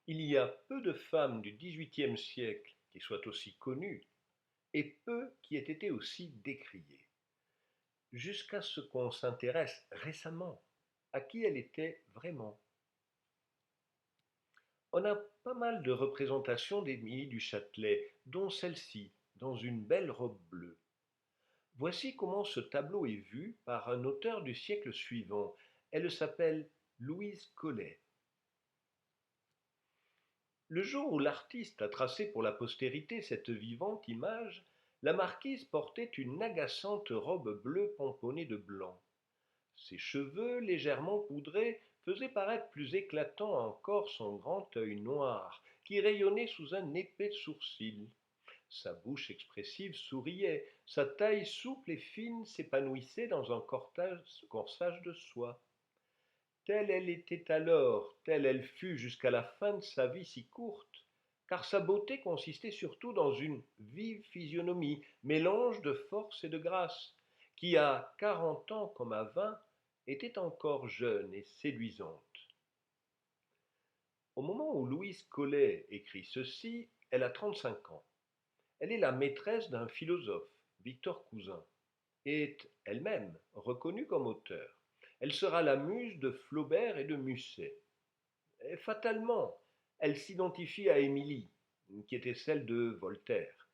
Il y a peu de femmes du XVIIIe siècle qui soient aussi connues, et peu qui aient été aussi décriées, jusqu'à ce qu'on s'intéresse récemment à qui elle était vraiment. On a pas mal de représentations d'Émilie du Châtelet, dont celle-ci, dans une belle robe bleue. Voici comment ce tableau est vu par un auteur du siècle suivant. Elle s'appelle Louise Collet. Le jour où l'artiste a tracé pour la postérité cette vivante image, la marquise portait une agaçante robe bleue pomponnée de blanc. Ses cheveux, légèrement poudrés, faisaient paraître plus éclatant encore son grand œil noir, qui rayonnait sous un épais sourcil. Sa bouche expressive souriait, sa taille souple et fine s'épanouissait dans un corsage de soie. Telle elle était alors, telle elle fut jusqu'à la fin de sa vie si courte, car sa beauté consistait surtout dans une vive physionomie, mélange de force et de grâce, qui à 40 ans comme à 20 était encore jeune et séduisante. Au moment où Louise Collet écrit ceci, elle a 35 ans. Elle est la maîtresse d'un philosophe, Victor Cousin, et est elle-même reconnue comme auteure. Elle sera la muse de Flaubert et de Musset. Et fatalement, elle s'identifie à Émilie, qui était celle de Voltaire.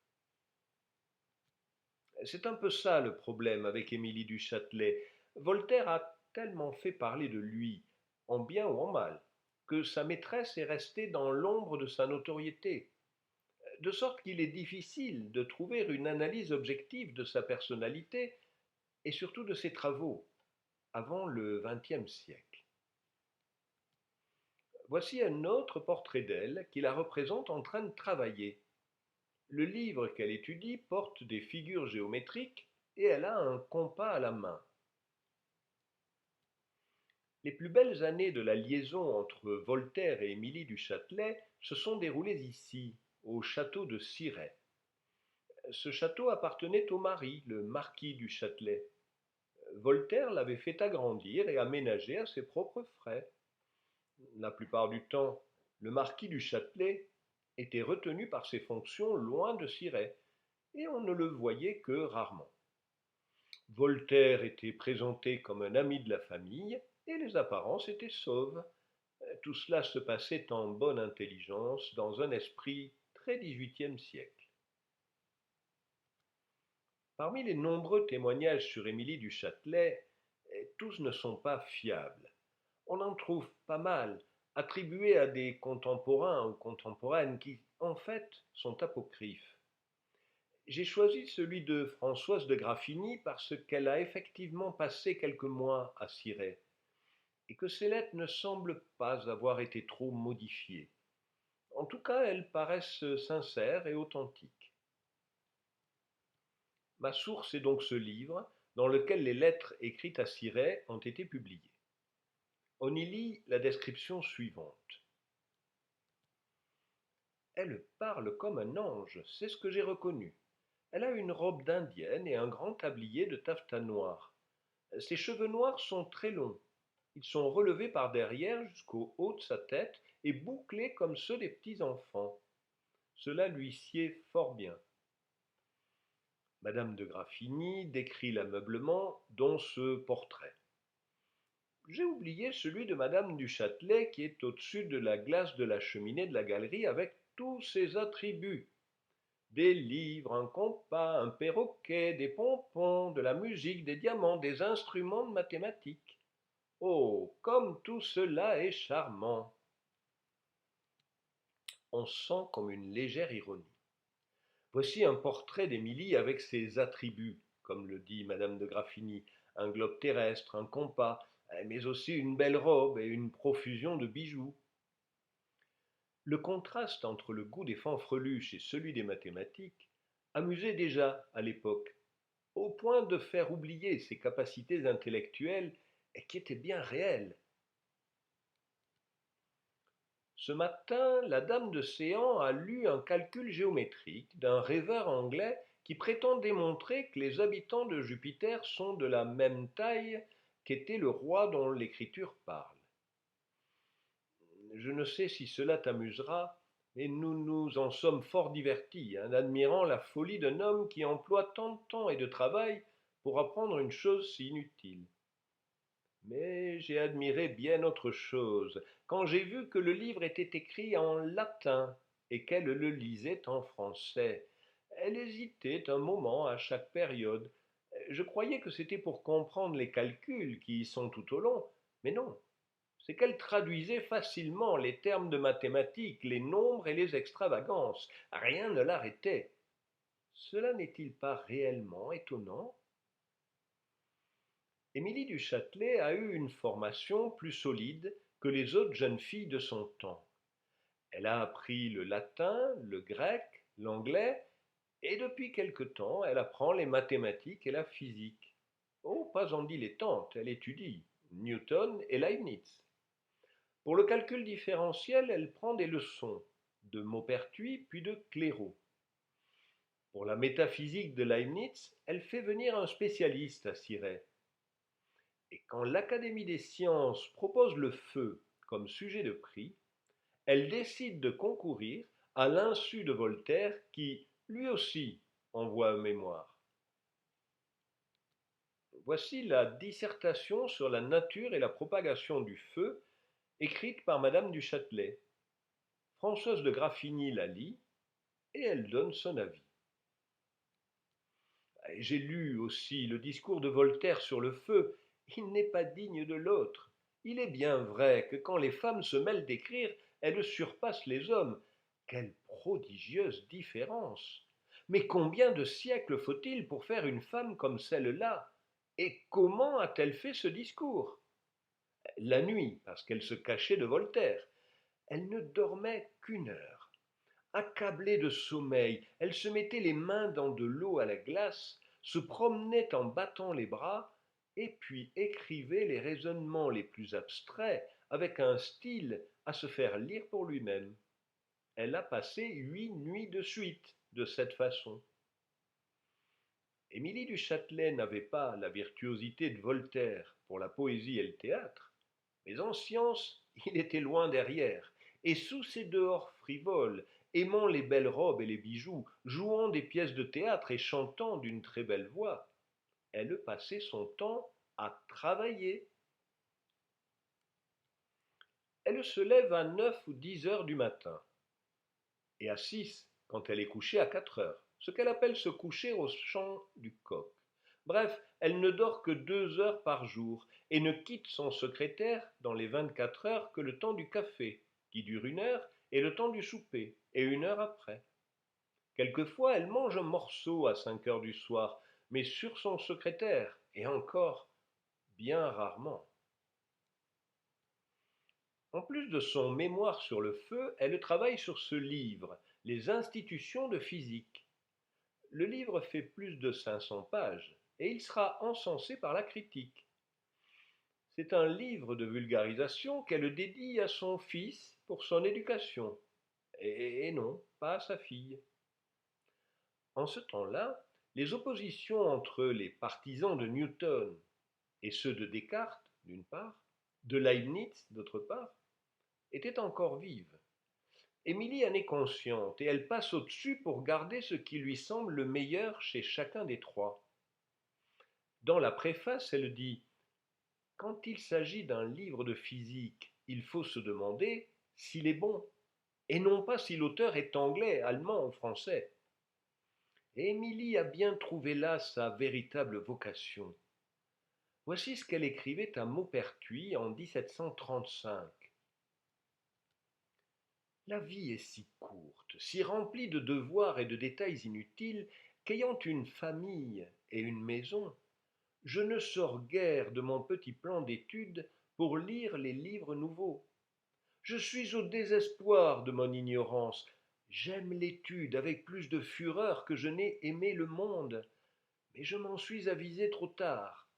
C'est un peu ça le problème avec Émilie du Châtelet. Voltaire a tellement fait parler de lui, en bien ou en mal, que sa maîtresse est restée dans l'ombre de sa notoriété, de sorte qu'il est difficile de trouver une analyse objective de sa personnalité et surtout de ses travaux avant le XXe siècle. Voici un autre portrait d'elle qui la représente en train de travailler. Le livre qu'elle étudie porte des figures géométriques et elle a un compas à la main. Les plus belles années de la liaison entre Voltaire et Émilie du Châtelet se sont déroulées ici, au château de Cirey. Ce château appartenait au mari, le marquis du Châtelet. Voltaire l'avait fait agrandir et aménager à ses propres frais. La plupart du temps, le marquis du Châtelet était retenu par ses fonctions loin de Cirey, et on ne le voyait que rarement. Voltaire était présenté comme un ami de la famille, et les apparences étaient sauves. Tout cela se passait en bonne intelligence, dans un esprit très XVIIIe siècle. Parmi les nombreux témoignages sur Émilie du Châtelet, tous ne sont pas fiables. On en trouve pas mal, attribués à des contemporains ou contemporaines qui, en fait, sont apocryphes. J'ai choisi celui de Françoise de Graffigny parce qu'elle a effectivement passé quelques mois à Cirey et que ses lettres ne semblent pas avoir été trop modifiées. En tout cas, elles paraissent sincères et authentiques. Ma source est donc ce livre dans lequel les lettres écrites à Cirey ont été publiées. On y lit la description suivante. Elle parle comme un ange, c'est ce que j'ai reconnu. Elle a une robe d'indienne et un grand tablier de taffetas noir. Ses cheveux noirs sont très longs. Ils sont relevés par derrière jusqu'au haut de sa tête et bouclés comme ceux des petits enfants. Cela lui sied fort bien. Madame de Graffigny décrit l'ameublement, dont ce portrait. J'ai oublié celui de Madame du Châtelet qui est au-dessus de la glace de la cheminée de la galerie avec tous ses attributs. Des livres, un compas, un perroquet, des pompons, de la musique, des diamants, des instruments de mathématiques. Oh, comme tout cela est charmant! On sent comme une légère ironie. Voici un portrait d'Émilie avec ses attributs, comme le dit Madame de Graffigny, un globe terrestre, un compas, mais aussi une belle robe et une profusion de bijoux. Le contraste entre le goût des fanfreluches et celui des mathématiques amusait déjà à l'époque, au point de faire oublier ses capacités intellectuelles qui étaient bien réelles. Ce matin, la dame de Séan a lu un calcul géométrique d'un rêveur anglais qui prétend démontrer que les habitants de Jupiter sont de la même taille qu'était le roi dont l'écriture parle. Je ne sais si cela t'amusera, mais nous nous en sommes fort divertis, en admirant la folie d'un homme qui emploie tant de temps et de travail pour apprendre une chose si inutile. Mais j'ai admiré bien autre chose, quand j'ai vu que le livre était écrit en latin et qu'elle le lisait en français. Elle hésitait un moment à chaque période. Je croyais que c'était pour comprendre les calculs qui y sont tout au long, mais non, c'est qu'elle traduisait facilement les termes de mathématiques, les nombres et les extravagances. Rien ne l'arrêtait. Cela n'est-il pas réellement étonnant? Émilie du Châtelet a eu une formation plus solide que les autres jeunes filles de son temps. Elle a appris le latin, le grec, l'anglais, et depuis quelque temps, elle apprend les mathématiques et la physique. Oh, pas en dilettante, elle étudie Newton et Leibniz. Pour le calcul différentiel, elle prend des leçons de Maupertuis puis de Clairaut. Pour la métaphysique de Leibniz, elle fait venir un spécialiste à Siret. Et quand l'Académie des sciences propose le feu comme sujet de prix, elle décide de concourir à l'insu de Voltaire qui, lui aussi, envoie un mémoire. Voici la dissertation sur la nature et la propagation du feu, écrite par Madame du Châtelet. Françoise de Graffigny la lit et elle donne son avis. J'ai lu aussi le discours de Voltaire sur le feu. Il n'est pas digne de l'autre. Il est bien vrai que quand les femmes se mêlent d'écrire, elles surpassent les hommes. Quelle prodigieuse différence! Mais combien de siècles faut-il pour faire une femme comme celle-là? Et comment a-t-elle fait ce discours? La nuit, parce qu'elle se cachait de Voltaire. Elle ne dormait qu'une heure. Accablée de sommeil, elle se mettait les mains dans de l'eau à la glace, se promenait en battant les bras, et puis écrivait les raisonnements les plus abstraits avec un style à se faire lire pour lui-même. Elle a passé 8 nuits de suite de cette façon. Émilie du Châtelet n'avait pas la virtuosité de Voltaire pour la poésie et le théâtre, mais en science, il était loin derrière, et sous ses dehors frivoles, aimant les belles robes et les bijoux, jouant des pièces de théâtre et chantant d'une très belle voix, elle passait son temps à travailler. Elle se lève à 9 ou 10 heures du matin, et à 6 quand elle est couchée à 4 heures, ce qu'elle appelle se coucher au chant du coq. Bref, elle ne dort que 2 heures par jour et ne quitte son secrétaire dans les 24 heures que le temps du café, qui dure 1 heure, et le temps du souper, et 1 heure après. Quelquefois, elle mange un morceau à 5 heures du soir, mais sur son secrétaire, et encore, bien rarement. En plus de son mémoire sur le feu, elle travaille sur ce livre, Les institutions de physique. Le livre fait plus de 500 pages et il sera encensé par la critique. C'est un livre de vulgarisation qu'elle dédie à son fils pour son éducation. Et non, pas à sa fille. En ce temps-là, les oppositions entre les partisans de Newton et ceux de Descartes, d'une part, de Leibniz, d'autre part, étaient encore vives. Émilie en est consciente et elle passe au-dessus pour garder ce qui lui semble le meilleur chez chacun des trois. Dans la préface, elle dit: quand il s'agit d'un livre de physique, il faut se demander s'il est bon, et non pas si l'auteur est anglais, allemand ou français. Et Émilie a bien trouvé là sa véritable vocation. Voici ce qu'elle écrivait à Maupertuis en 1735. La vie est si courte, si remplie de devoirs et de détails inutiles, qu'ayant une famille et une maison, je ne sors guère de mon petit plan d'études pour lire les livres nouveaux. Je suis au désespoir de mon ignorance. J'aime l'étude avec plus de fureur que je n'ai aimé le monde, mais je m'en suis avisé trop tard.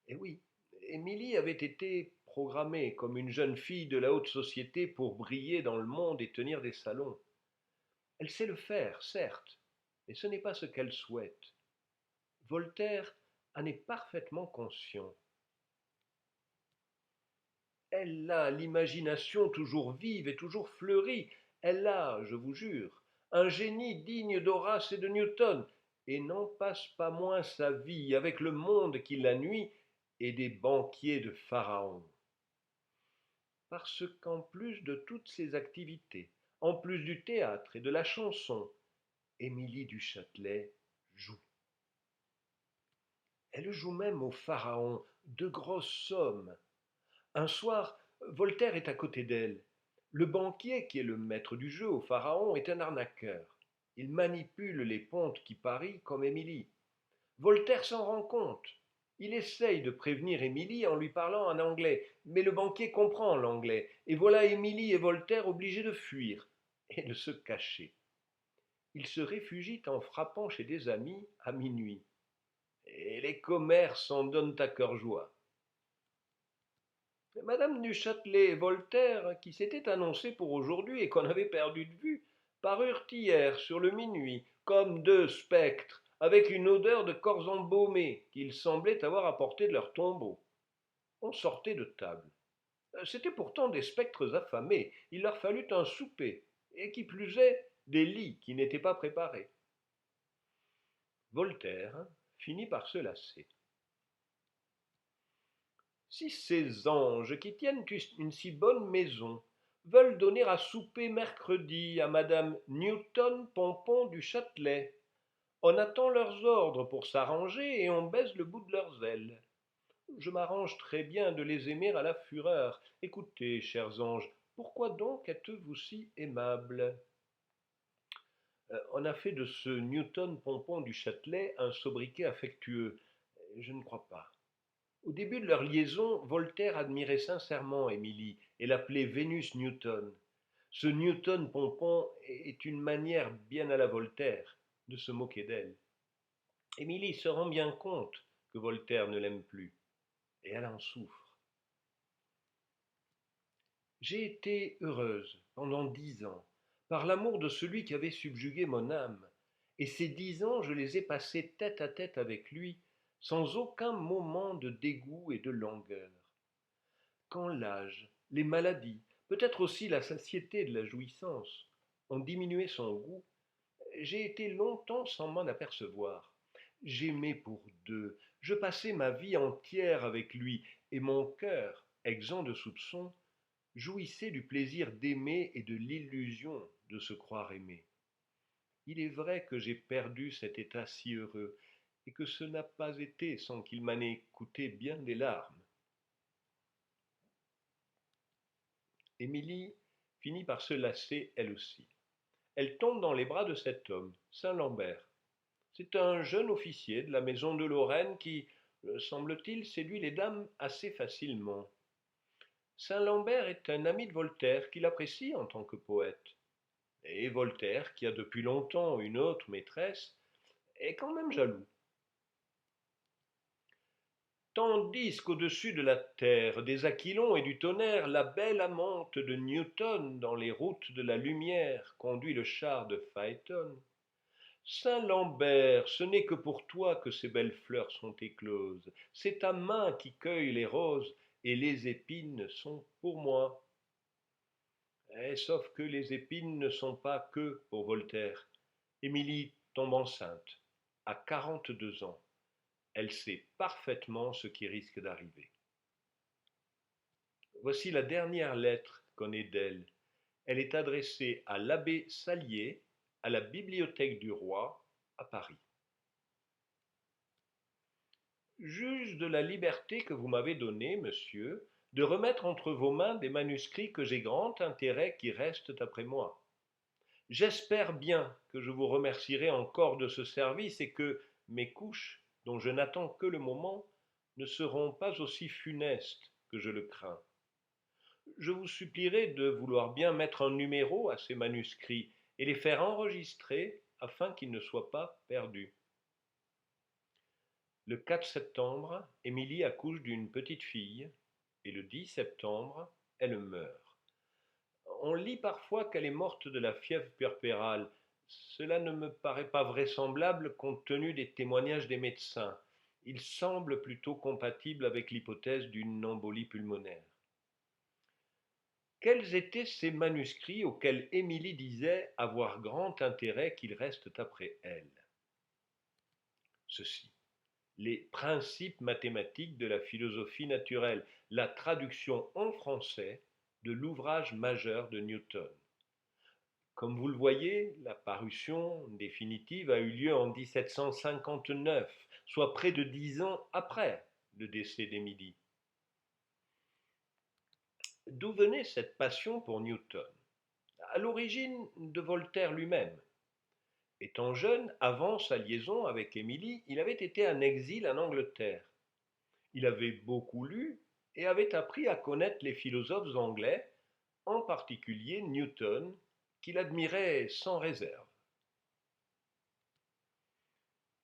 Et oui, Émilie avait été programmée comme une jeune fille de la haute société pour briller dans le monde et tenir des salons. Elle sait le faire, certes, mais ce n'est pas ce qu'elle souhaite. Voltaire en est parfaitement conscient. Elle a l'imagination toujours vive et toujours fleurie. Elle a, je vous jure, un génie digne d'Horace et de Newton, et n'en passe pas moins sa vie avec le monde qui la nuit et des banquiers de Pharaon. Parce qu'en plus de toutes ces activités, en plus du théâtre et de la chanson, Émilie du Châtelet joue. Elle joue même au Pharaon de grosses sommes. Un soir, Voltaire est à côté d'elle. Le banquier, qui est le maître du jeu au Pharaon, est un arnaqueur. Il manipule les pontes qui parient comme Émilie. Voltaire s'en rend compte. Il essaye de prévenir Émilie en lui parlant en anglais, mais le banquier comprend l'anglais, et voilà Émilie et Voltaire obligés de fuir et de se cacher. Ils se réfugient en frappant chez des amis à minuit. Et les commères s'en donnent à cœur joie. Madame du Châtelet et Voltaire, qui s'étaient annoncés pour aujourd'hui et qu'on avait perdu de vue, parurent hier sur le minuit, comme deux spectres, avec une odeur de corps embaumés qu'ils semblaient avoir apporté de leur tombeau. On sortait de table. C'étaient pourtant des spectres affamés, il leur fallut un souper, et qui plus est, des lits qui n'étaient pas préparés. Voltaire finit par se lasser. Si ces anges qui tiennent une si bonne maison veulent donner à souper mercredi à madame Newton Pompon du Châtelet, on attend leurs ordres pour s'arranger et on baise le bout de leurs ailes. Je m'arrange très bien de les aimer à la fureur. Écoutez, chers anges, pourquoi donc êtes-vous si aimables? On a fait de ce Newton Pompon du Châtelet un sobriquet affectueux. Je ne crois pas. Au début de leur liaison, Voltaire admirait sincèrement Émilie et l'appelait Vénus Newton. Ce Newton Pompon est une manière bien à la Voltaire de se moquer d'elle. Émilie se rend bien compte que Voltaire ne l'aime plus, et elle en souffre. J'ai été heureuse pendant 10 ans, par l'amour de celui qui avait subjugué mon âme, et ces 10 ans je les ai passés tête à tête avec lui, sans aucun moment de dégoût et de langueur. Quand l'âge, les maladies, peut-être aussi la satiété de la jouissance, ont diminué son goût, j'ai été longtemps sans m'en apercevoir. J'aimais pour deux, je passais ma vie entière avec lui, et mon cœur, exempt de soupçons, jouissait du plaisir d'aimer et de l'illusion de se croire aimé. Il est vrai que j'ai perdu cet état si heureux, et que ce n'a pas été sans qu'il m'en ait coûté bien des larmes. Émilie finit par se lasser elle aussi. Elle tombe dans les bras de cet homme, Saint-Lambert. C'est un jeune officier de la maison de Lorraine qui, semble-t-il, séduit les dames assez facilement. Saint-Lambert est un ami de Voltaire qui l'apprécie en tant que poète. Et Voltaire, qui a depuis longtemps une autre maîtresse, est quand même jaloux. Tandis qu'au-dessus de la terre, des aquilons et du tonnerre, la belle amante de Newton dans les routes de la lumière conduit le char de Phaéton. Saint-Lambert, ce n'est que pour toi que ces belles fleurs sont écloses. C'est ta main qui cueille les roses, et les épines sont pour moi. Sauf que les épines ne sont pas que pour Voltaire. Émilie tombe enceinte, à 42 ans. Elle sait parfaitement ce qui risque d'arriver. Voici la dernière lettre qu'on ait d'elle. Elle est adressée à l'abbé Salier, à la bibliothèque du roi, à Paris. Juge de la liberté que vous m'avez donnée, monsieur, de remettre entre vos mains des manuscrits que j'ai grand intérêt qui restent après moi. J'espère bien que je vous remercierai encore de ce service et que mes couches, dont je n'attends que le moment, ne seront pas aussi funestes que je le crains. Je vous supplierai de vouloir bien mettre un numéro à ces manuscrits et les faire enregistrer afin qu'ils ne soient pas perdus. Le 4 septembre, Émilie accouche d'une petite fille et le 10 septembre, elle meurt. On lit parfois qu'elle est morte de la fièvre puerpérale. Cela ne me paraît pas vraisemblable compte tenu des témoignages des médecins. Il semble plutôt compatible avec l'hypothèse d'une embolie pulmonaire. Quels étaient ces manuscrits auxquels Émilie disait avoir grand intérêt qu'ils restent après elle? Ceci: les principes mathématiques de la philosophie naturelle, la traduction en français de l'ouvrage majeur de Newton. Comme vous le voyez, la parution définitive a eu lieu en 1759, soit près de 10 ans après le décès d'Émilie. D'où venait cette passion pour Newton? À l'origine de Voltaire lui-même. Étant jeune, avant sa liaison avec Émilie, il avait été en exil en Angleterre. Il avait beaucoup lu et avait appris à connaître les philosophes anglais, en particulier Newton, qu'il admirait sans réserve.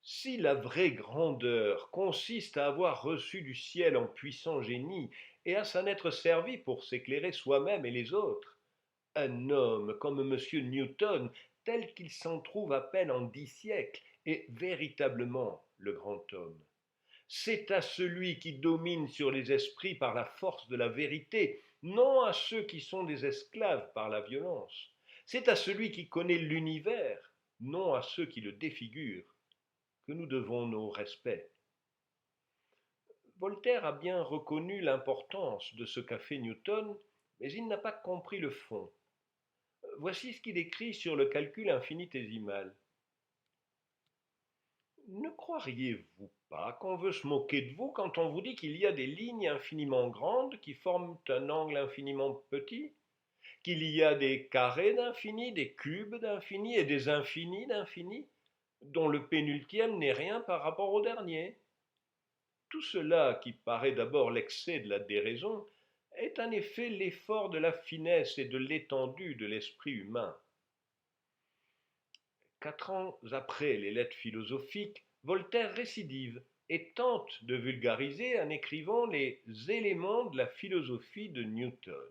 Si la vraie grandeur consiste à avoir reçu du ciel un puissant génie et à s'en être servi pour s'éclairer soi-même et les autres, un homme comme M. Newton, tel qu'il s'en trouve à peine en 10 siècles, est véritablement le grand homme. C'est à celui qui domine sur les esprits par la force de la vérité, non à ceux qui sont des esclaves par la violence. C'est à celui qui connaît l'univers, non à ceux qui le défigurent, que nous devons nos respects. Voltaire a bien reconnu l'importance de ce qu'a fait Newton, mais il n'a pas compris le fond. Voici ce qu'il écrit sur le calcul infinitésimal. Ne croiriez-vous pas qu'on veut se moquer de vous quand on vous dit qu'il y a des lignes infiniment grandes qui forment un angle infiniment petit, qu'il y a des carrés d'infini, des cubes d'infini et des infinis d'infini, dont le pénultième n'est rien par rapport au dernier? Tout cela, qui paraît d'abord l'excès de la déraison, est en effet l'effort de la finesse et de l'étendue de l'esprit humain. 4 ans après les lettres philosophiques, Voltaire récidive et tente de vulgariser en écrivant les éléments de la philosophie de Newton.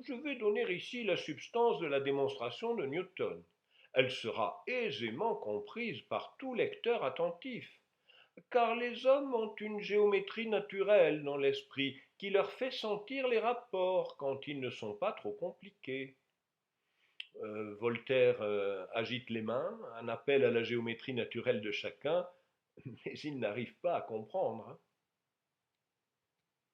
Je vais donner ici la substance de la démonstration de Newton. Elle sera aisément comprise par tout lecteur attentif, car les hommes ont une géométrie naturelle dans l'esprit qui leur fait sentir les rapports quand ils ne sont pas trop compliqués. Voltaire agite les mains, un appel à la géométrie naturelle de chacun, mais il n'arrive pas à comprendre.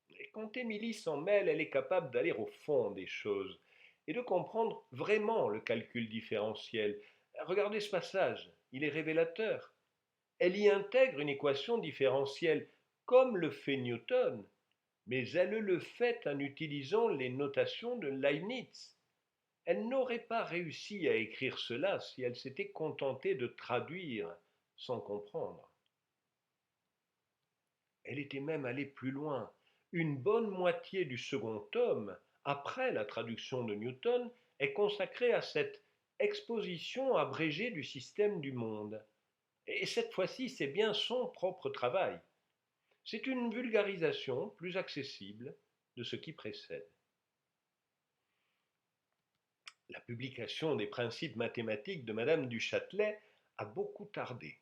Et quand Émilie s'en mêle, elle est capable d'aller au fond des choses et de comprendre vraiment le calcul différentiel. Regardez ce passage, il est révélateur. Elle y intègre une équation différentielle, comme le fait Newton, mais elle le fait en utilisant les notations de Leibniz. Elle n'aurait pas réussi à écrire cela si elle s'était contentée de traduire sans comprendre. Elle était même allée plus loin. Une bonne moitié du second tome, après la traduction de Newton, est consacrée à cette exposition abrégée du système du monde. Et cette fois-ci, c'est bien son propre travail. C'est une vulgarisation plus accessible de ce qui précède. La publication des principes mathématiques de Madame du Châtelet a beaucoup tardé.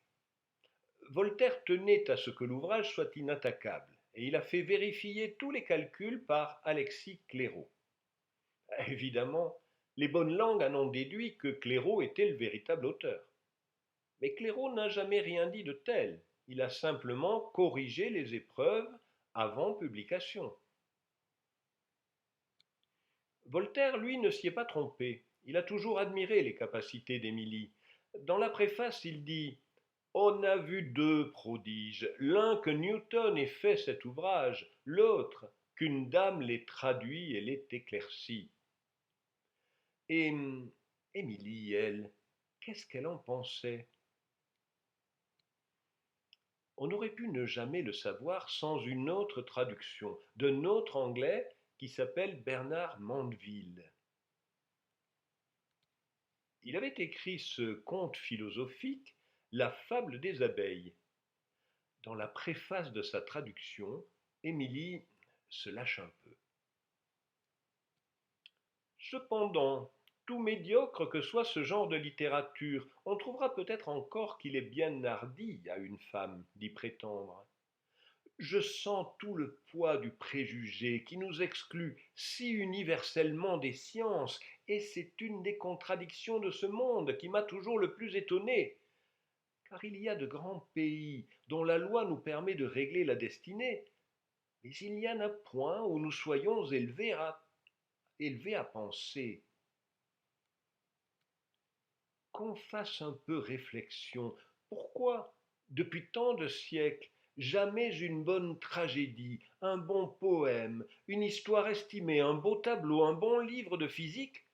Voltaire tenait à ce que l'ouvrage soit inattaquable, et il a fait vérifier tous les calculs par Alexis Clairaut. Évidemment, les bonnes langues en ont déduit que Clairaut était le véritable auteur. Mais Clairaut n'a jamais rien dit de tel, il a simplement corrigé les épreuves avant publication. Voltaire, lui, ne s'y est pas trompé. Il a toujours admiré les capacités d'Émilie. Dans la préface, il dit: On a vu deux prodiges, l'un que Newton ait fait cet ouvrage, l'autre qu'une dame l'ait traduit et l'ait éclairci. Et Émilie, elle, qu'est-ce qu'elle en pensait? On aurait pu ne jamais le savoir sans une autre traduction, d'un autre Anglais qui s'appelle Bernard Mandeville. Il avait écrit ce conte philosophique, La fable des abeilles. Dans la préface de sa traduction, Émilie se lâche un peu. Cependant, tout médiocre que soit ce genre de littérature, on trouvera peut-être encore qu'il est bien hardi à une femme d'y prétendre. Je sens tout le poids du préjugé qui nous exclut si universellement des sciences, et c'est une des contradictions de ce monde qui m'a toujours le plus étonné. Car il y a de grands pays dont la loi nous permet de régler la destinée, mais il y en a point où nous soyons élevés à penser. Qu'on fasse un peu réflexion. Pourquoi, depuis tant de siècles, jamais une bonne tragédie, un bon poème, une histoire estimée, un beau tableau, un bon livre de physique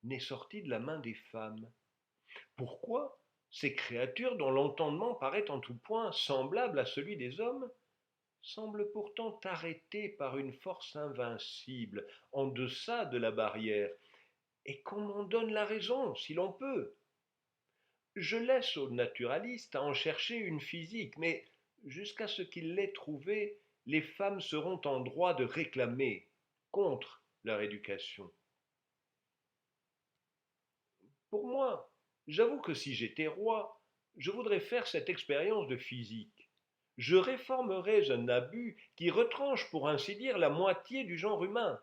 n'est sorti de la main des femmes? Pourquoi ces créatures dont l'entendement paraît en tout point semblable à celui des hommes semblent pourtant arrêtées par une force invincible en deçà de la barrière, et qu'on m'en donne la raison si l'on peut? Je laisse aux naturalistes à en chercher une physique, mais jusqu'à ce qu'ils l'aient trouvée, les femmes seront en droit de réclamer contre leur éducation. Pour moi, j'avoue que si j'étais roi, je voudrais faire cette expérience de physique. Je réformerais un abus qui retranche pour ainsi dire la moitié du genre humain.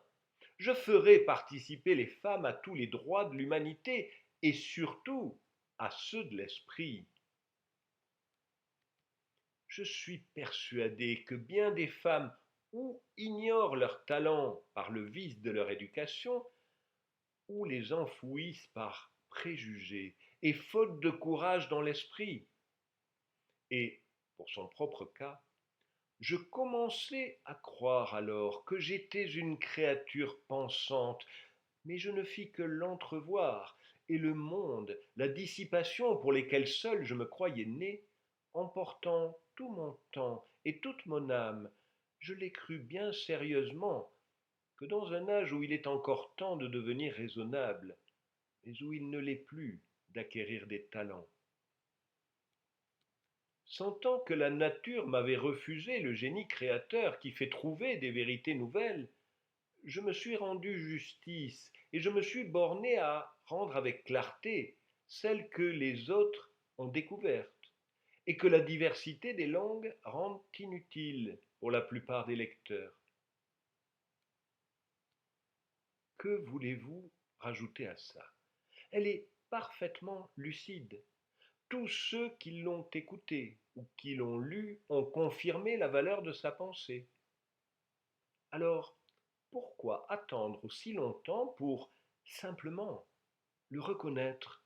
Je ferais participer les femmes à tous les droits de l'humanité et surtout à ceux de l'esprit. Je suis persuadé que bien des femmes ou ignorent leur talent par le vice de leur éducation, ou les enfouissent par préjugés et faute de courage dans l'esprit. Et, pour son propre cas, je commençais à croire alors que j'étais une créature pensante, mais je ne fis que l'entrevoir, et le monde, la dissipation pour lesquels seul je me croyais né, emportant tout mon temps et toute mon âme, je l'ai cru bien sérieusement que dans un âge où il est encore temps de devenir raisonnable, mais où il ne l'est plus d'acquérir des talents. Sentant que la nature m'avait refusé le génie créateur qui fait trouver des vérités nouvelles, je me suis rendu justice et je me suis borné à rendre avec clarté celles que les autres ont découvertes et que la diversité des langues rend inutile pour la plupart des lecteurs. Que voulez-vous rajouter à ça? Elle est parfaitement lucide. Tous ceux qui l'ont écoutée ou qui l'ont lue ont confirmé la valeur de sa pensée. Alors, pourquoi attendre aussi longtemps pour simplement le reconnaître